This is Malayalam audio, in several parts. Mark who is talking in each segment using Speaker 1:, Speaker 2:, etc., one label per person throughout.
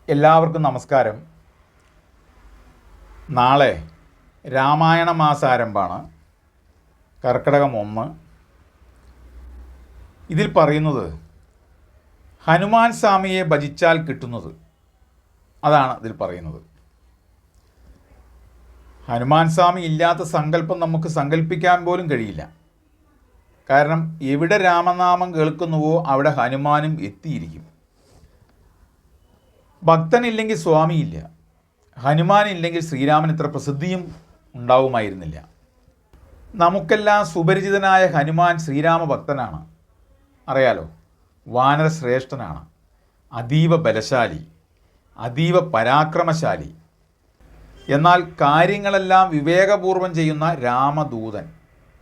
Speaker 1: എല്ലാവർക്കും നമസ്കാരം. നാളെ രാമായണ മാസാരംഭമാണ്. കർക്കിടകം 1. ഇതിൽ പറയുന്നത് ഹനുമാൻ സ്വാമിയെ ഭജിച്ചാൽ കിട്ടുന്നത്, അതാണ് ഇതിൽ പറയുന്നത്. ഹനുമാൻ സ്വാമി ഇല്ലാത്ത സങ്കല്പം നമുക്ക് സങ്കല്പിക്കാൻ പോലും കഴിയില്ല. കാരണം എവിടെ രാമനാമം കേൾക്കുന്നുവോ അവിടെ ഹനുമാനും എത്തിയിരിക്കും. ഭക്തനില്ലെങ്കിൽ സ്വാമിയില്ല, ഹനുമാനില്ലെങ്കിൽ ശ്രീരാമൻ ഇത്ര പ്രസിദ്ധിയും ഉണ്ടാവുമായിരുന്നില്ല. നമുക്കെല്ലാം സുപരിചിതനായ ഹനുമാൻ ശ്രീരാമ ഭക്തനാണ്. അറിയാലോ, വാനരശ്രേഷ്ഠനാണ്, അതീവ ബലശാലി, അതീവ പരാക്രമശാലി. എന്നാൽ കാര്യങ്ങളെല്ലാം വിവേകപൂർവം ചെയ്യുന്ന രാമദൂതൻ.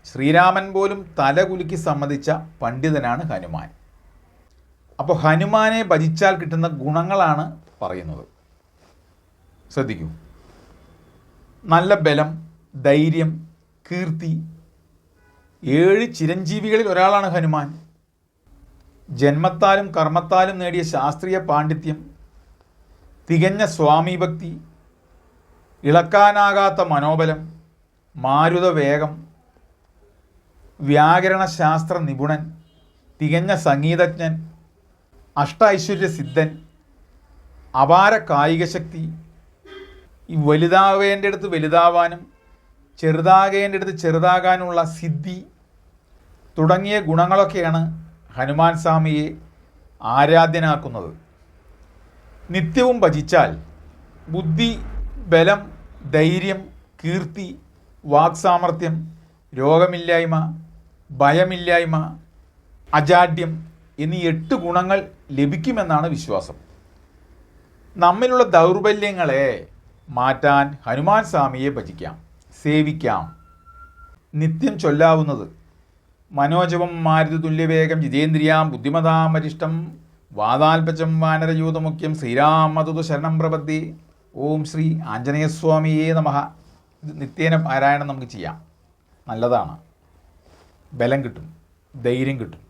Speaker 1: ശ്രീരാമൻ പോലും തലകുലുക്കി സമ്മതിച്ച പണ്ഡിതനാണ് ഹനുമാൻ. അപ്പോൾ ഹനുമാനെ ഭജിച്ചാൽ കിട്ടുന്ന ഗുണങ്ങളാണ് പറയുന്നത്. ശ്രദ്ധിക്കൂ. നല്ല ബലം, ധൈര്യം, കീർത്തി. 7 ചിരഞ്ജീവികളിൽ ഒരാളാണ് ഹനുമാൻ. ജന്മത്താലും കർമ്മത്താലും നേടിയ ശാസ്ത്രീയ പാണ്ഡിത്യം, തികഞ്ഞ സ്വാമിഭക്തി, ഇളക്കാനാകാത്ത മനോബലം, മാരുത വേഗം, വ്യാകരണശാസ്ത്ര നിപുണൻ, തികഞ്ഞ സംഗീതജ്ഞൻ, അഷ്ടൈശ്വര്യ സിദ്ധൻ, അപാര കായികശക്തി, ഈ വലുതാവേണ്ടടുത്ത് വലുതാവാനും ചെറുതാകേണ്ടടുത്ത് ചെറുതാകാനുള്ള സിദ്ധി തുടങ്ങിയ ഗുണങ്ങളൊക്കെയാണ് ഹനുമാൻ സ്വാമിയെ ആരാധ്യനാക്കുന്നത്. നിത്യവും ഭജിച്ചാൽ ബുദ്ധി, ബലം, ധൈര്യം, കീർത്തി, വാക്സാമർത്ഥ്യം, രോഗമില്ലായ്മ, ഭയമില്ലായ്മ, അജാഡ്യം എന്നീ 8 ഗുണങ്ങൾ ലഭിക്കുമെന്നാണ് വിശ്വാസം. നമ്മിലുള്ള ദൗർബല്യങ്ങളെ മാറ്റാൻ ഹനുമാൻ സ്വാമിയെ ഭജിക്കാം, സേവിക്കാം. നിത്യം ചൊല്ലാവുന്നത് മനോജവം മാരുതി തുല്യവേഗം ജിതേന്ദ്രിയാം ബുദ്ധിമതാമരിഷ്ടം വാതാൽപചം വാനരയൂതമുഖ്യം ശ്രീരാമതുതു ശരണം പ്രപത്തി. ഓം ശ്രീ ആഞ്ജനേയസ്വാമിയേ നമഃ. ഇത് നിത്യേന പാരായണം നമുക്ക് ചെയ്യാം. നല്ലതാണ്. ബലം കിട്ടും, ധൈര്യം കിട്ടും.